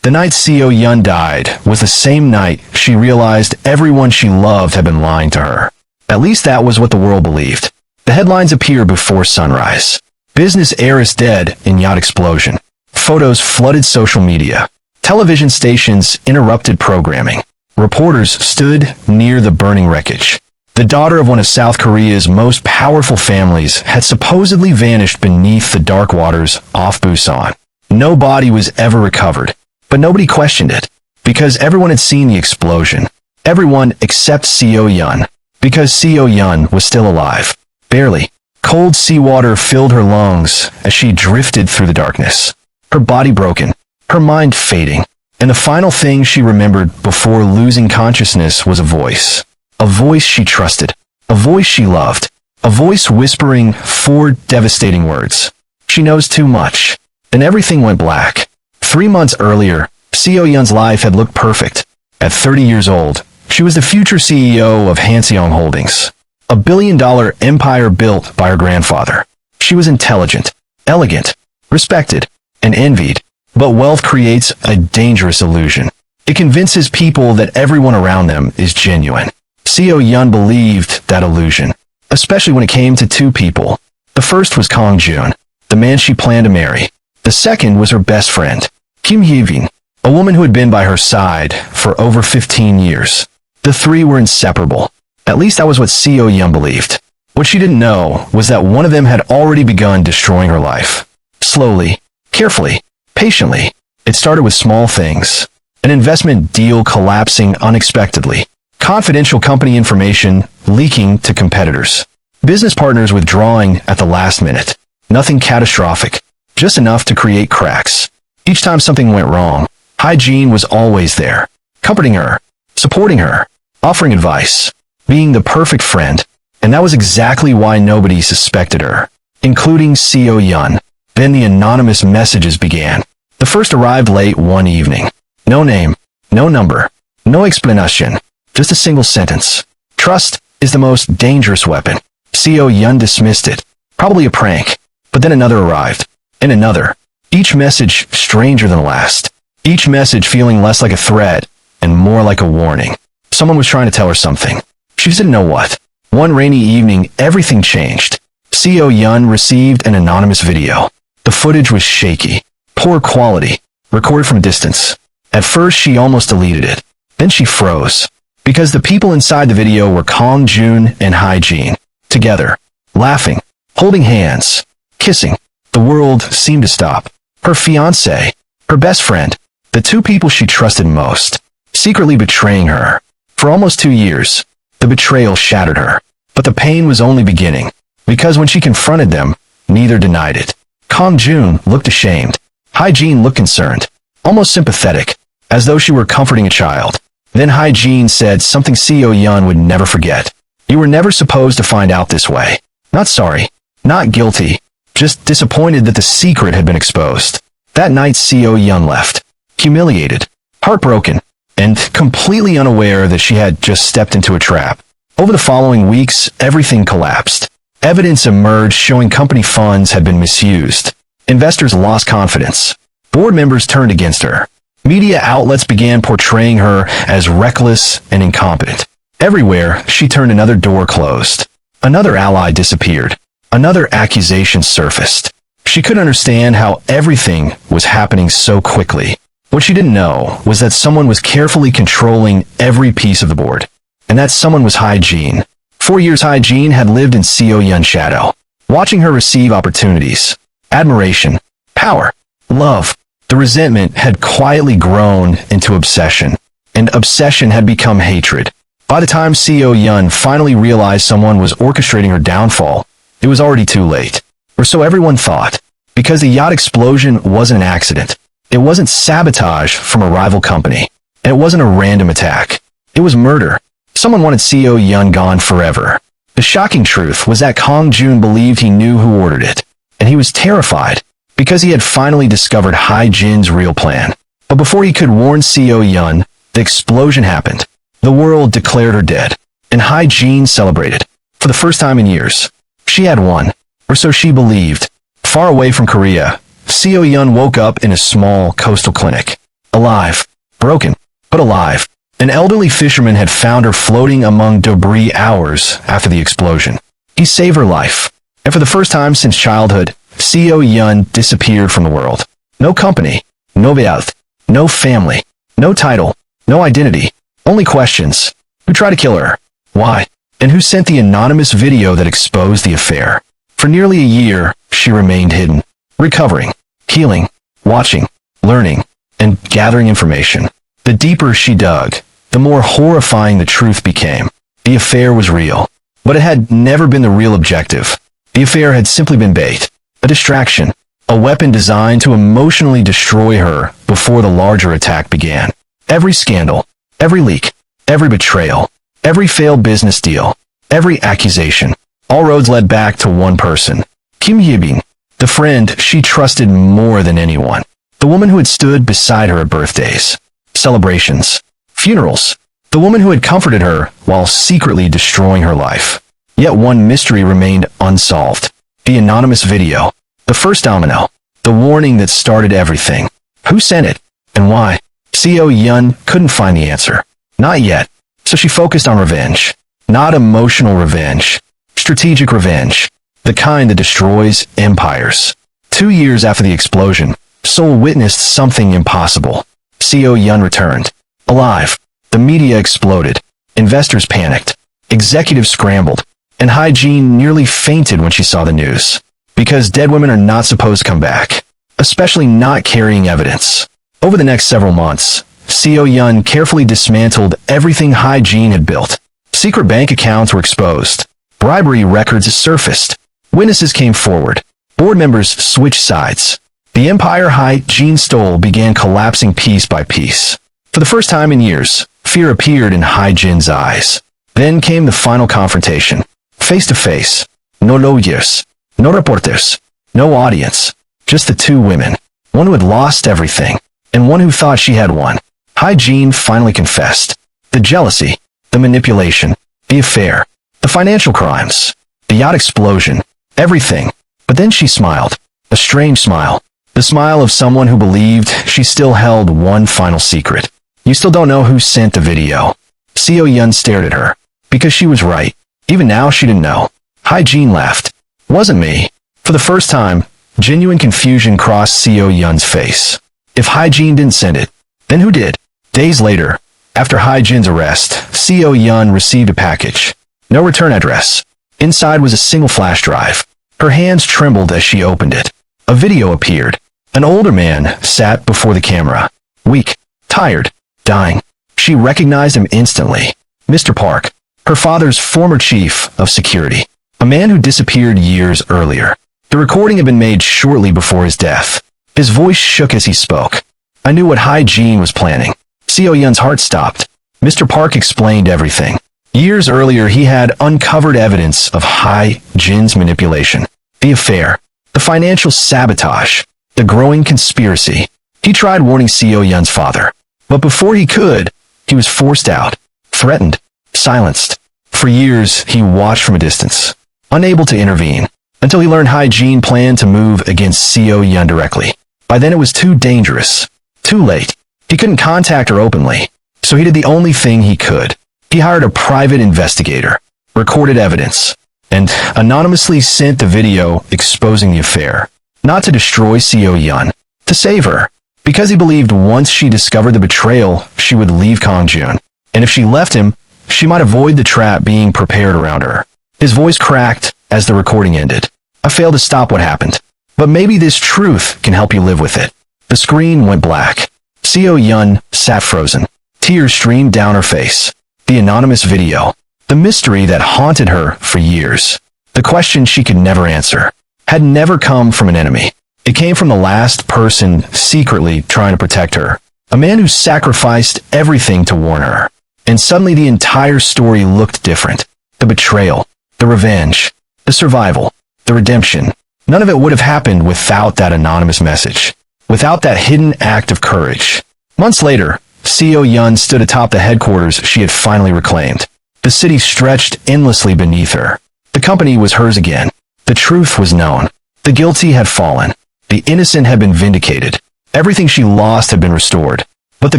The night Seo Yeon died was the same night she realized everyone she loved had been lying to her. At least that was what the world believed. The headlines appeared before sunrise. Business heiress dead in yacht explosion. Photos flooded social media. Television stations interrupted programming. Reporters stood near the burning wreckage. The daughter of one of South Korea's most powerful families had supposedly vanished beneath the dark waters off Busan. No body was ever recovered, but nobody questioned it, because everyone had seen the explosion. Everyone except Seo Yeon, because Seo Yeon was still alive. Barely. Cold seawater filled her lungs as she drifted through the darkness. Her body broken, her mind fading, and the final thing she remembered before losing consciousness was a voice. A voice she trusted. A voice she loved. A voice whispering 4 devastating words. She knows too much. And everything went black. 3 months earlier, Seo Yeon's life had looked perfect. At 30 years old, she was the future CEO of Hye Jin Holdings, a billion-dollar empire built by her grandfather. She was intelligent, elegant, respected, and envied. But wealth creates a dangerous illusion. It convinces people that everyone around them is genuine. Seo Yeon believed that illusion, especially when it came to 2 people. The first was Hye Jin, the man she planned to marry. The second was her best friend, Hye Jin, a woman who had been by her side for over 15 years. The 3 were inseparable. At least that was what Seo Yeon believed. What she didn't know was that one of them had already begun destroying her life. Slowly, carefully, patiently. It started with small things. An investment deal collapsing unexpectedly. Confidential company information leaking to competitors. Business partners withdrawing at the last minute. Nothing catastrophic, just enough to create cracks. Each time something went wrong, Hye Jin was always there, comforting her, supporting her, offering advice, being the perfect friend. And that was exactly why nobody suspected her, including Seo Yeon. Then the anonymous messages began. The first arrived late one evening. No name, no number, no explanation. Just a single sentence. Trust is the most dangerous weapon. Seo Yeon dismissed it. Probably a prank. But then another arrived. And another. Each message stranger than the last. Each message feeling less like a threat and more like a warning. Someone was trying to tell her something. She just didn't know what. One rainy evening, everything changed. Seo Yeon received an anonymous video. The footage was shaky. Poor quality. Recorded from a distance. At first, she almost deleted it. Then she froze. Because the people inside the video were Hye Jin and Hye Jin, together, laughing, holding hands, kissing. The world seemed to stop. Her fiancé, her best friend, the 2 people she trusted most, secretly betraying her. For almost 2 years, the betrayal shattered her. But the pain was only beginning, because when she confronted them, neither denied it. Hye Jin looked ashamed. Hye Jin looked concerned, almost sympathetic, as though she were comforting a child. Then Hye Jin said something Seo Yeon would never forget. You were never supposed to find out this way. Not sorry, not guilty, just disappointed that the secret had been exposed. That night Seo Yeon left, humiliated, heartbroken, and completely unaware that she had just stepped into a trap. Over the following weeks, everything collapsed. Evidence emerged showing company funds had been misused. Investors lost confidence. Board members turned against her. Media outlets began portraying her as reckless and incompetent. Everywhere she turned, another door closed. Another ally disappeared. Another accusation surfaced. She couldn't understand how everything was happening so quickly. What she didn't know was that someone was carefully controlling every piece of the board. And that someone was Hye Jin. 4 years Hye Jin had lived in Seo Yeon's shadow, watching her receive opportunities, admiration, power, love. The resentment had quietly grown into obsession, and obsession had become hatred. By the time Seo Yeon finally realized someone was orchestrating her downfall, it was already too late. Or so everyone thought, because the yacht explosion wasn't an accident. It wasn't sabotage from a rival company, and it wasn't a random attack. It was murder. Someone wanted Seo Yeon gone forever. The shocking truth was that Hye Jin believed he knew who ordered it, and he was terrified, because he had finally discovered Hye Jin's real plan. But before he could warn Seo Yeon, the explosion happened. The world declared her dead, and Hye Jin celebrated. For the first time in years, she had won, or so she believed. Far away from Korea, Seo Yeon woke up in a small coastal clinic. Alive. Broken, but alive. An elderly fisherman had found her floating among debris hours after the explosion. He saved her life. And for the first time since childhood, Seo Yeon disappeared from the world. No company, no yacht, no family, no title, no identity, only questions. Who tried to kill her? Why? And who sent the anonymous video that exposed the affair? For nearly a year, she remained hidden, recovering, healing, watching, learning, and gathering information. The deeper she dug, the more horrifying the truth became. The affair was real, but it had never been the real objective. The affair had simply been bait, a distraction, a weapon designed to emotionally destroy her before the larger attack began. Every scandal, every leak, every betrayal, every failed business deal, every accusation, all roads led back to one person. Hye Jin, the friend she trusted more than anyone. The woman who had stood beside her at birthdays, celebrations, funerals. The woman who had comforted her while secretly destroying her life. Yet one mystery remained unsolved. The anonymous video. The first domino. The warning that started everything. Who sent it? And why? Seo Yeon couldn't find the answer. Not yet. So she focused on revenge. Not emotional revenge. Strategic revenge. The kind that destroys empires. 2 years after the explosion, Seoul witnessed something impossible. Seo Yeon returned. Alive. The media exploded. Investors panicked. Executives scrambled. And Hye Jin nearly fainted when she saw the news. Because dead women are not supposed to come back. Especially not carrying evidence. Over the next several months, Seo Yeon carefully dismantled everything Hye Jin had built. Secret bank accounts were exposed. Bribery records surfaced. Witnesses came forward. Board members switched sides. The empire Hye Jin stole began collapsing piece by piece. For the first time in years, fear appeared in Hye Jin's eyes. Then came the final confrontation. Face to face. No lawyers. No reporters. No audience. Just the two women. One who had lost everything, and one who thought she had won. Hye Jin finally confessed. The jealousy. The manipulation. The affair. The financial crimes. The yacht explosion. Everything. But then she smiled. A strange smile. The smile of someone who believed she still held one final secret. You still don't know who sent the video. Seo Yeon stared at her. Because she was right. Even now she didn't know. Hye Jin laughed. Wasn't me. For the first time, genuine confusion crossed Seo Yeon's face. If Hye Jin didn't send it, then who did? Days later, after Hye Jin's arrest, Seo Yeon received a package. No return address. Inside was a single flash drive. Her hands trembled as she opened it. A video appeared. An older man sat before the camera. Weak, tired, dying. She recognized him instantly. Mr. Park, her father's former chief of security. A man who disappeared years earlier. The recording had been made shortly before his death. His voice shook as he spoke. I knew what Hye Jin was planning. Seo Yeon's heart stopped. Mr. Park explained everything. Years earlier, he had uncovered evidence of Hye Jin's manipulation. The affair. The financial sabotage. The growing conspiracy. He tried warning Seo Yeon's father. But before he could, he was forced out. Threatened. Silenced. For years, he watched from a distance. Unable to intervene. Until he learned Hye Jin planned to move against Seo Yeon directly. By then it was too dangerous. Too late. He couldn't contact her openly. So he did the only thing he could. He hired a private investigator. Recorded evidence. And anonymously sent the video exposing the affair. Not to destroy Seo Yeon. To save her. Because he believed once she discovered the betrayal, she would leave Kongjun. And if she left him, she might avoid the trap being prepared around her. His voice cracked as the recording ended. I failed to stop what happened. But maybe this truth can help you live with it. The screen went black. Seo Yeon sat frozen. Tears streamed down her face. The anonymous video. The mystery that haunted her for years. The question she could never answer. Had never come from an enemy. It came from the last person secretly trying to protect her. A man who sacrificed everything to warn her. And suddenly the entire story looked different. The betrayal. The revenge. The survival. The redemption. None of it would have happened without that anonymous message. Without that hidden act of courage. Months later, Seo Yeon stood atop the headquarters she had finally reclaimed. The city stretched endlessly beneath her. The company was hers again. The truth was known. The guilty had fallen. The innocent had been vindicated. Everything she lost had been restored. But the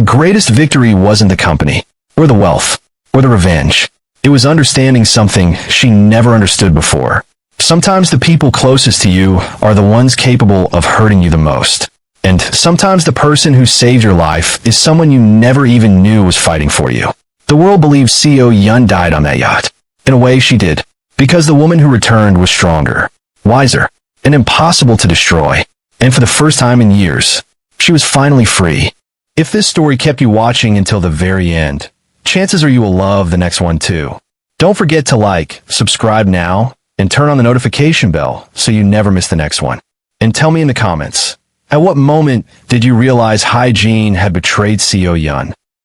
greatest victory wasn't the company, or the wealth, or the revenge. It was understanding something she never understood before. Sometimes the people closest to you are the ones capable of hurting you the most. And sometimes the person who saved your life is someone you never even knew was fighting for you. The world believes Seo Yeon died on that yacht. In a way, she did. Because the woman who returned was stronger, wiser, and impossible to destroy. And for the first time in years, she was finally free. If this story kept you watching until the very end, chances are you will love the next one too. Don't forget to like, subscribe now, and turn on the notification bell so you never miss the next one. And tell me in the comments, at what moment did you realize Hye Jin had betrayed Seo Yeon?